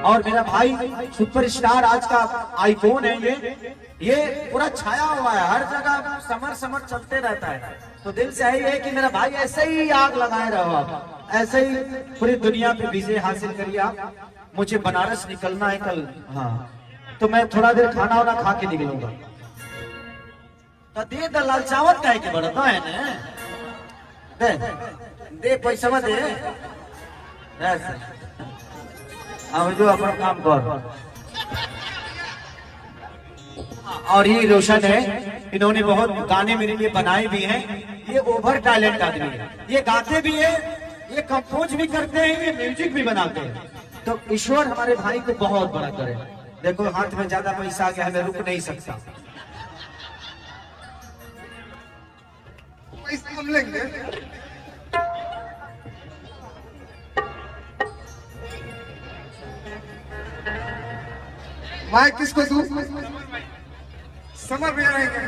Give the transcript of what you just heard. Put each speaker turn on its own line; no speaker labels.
और मेरा भाई सुपरस्टार आज का आईफोन है ये पूरा छाया हुआ है, हर जगह समर समर चलते रहता है। तो दिल से यही है कि मेरा भाई ऐसे ही आग लगाए रहो आप, ऐसे ही पूरी दुनिया पे विजय हासिल करिए आप। मुझे बनारस निकलना है कल, हाँ, तो मैं थोड़ा देर खाना वाना खा के निकलूंगा। तो दे द लाल चावल का है कि बड़ा है ना, दे दे पैसा दे, अब जो अपना काम कर। और ये रोशन है, इन्होंने बहुत गाने मेरे लिए बनाए भी हैं। ये ओवर टैलेंट आदमी है, ये गाते भी है, ये कंपोज भी करते हैं, ये म्यूजिक भी बनाते हैं। तो ईश्वर हमारे भाई को बहुत बड़ा करे। देखो हाथ में ज्यादा पैसा आ गया है, मैं रुक नहीं सकता।
पैसा हम लेंगे। माइक किसको दूं? समर भैया रहेंगे।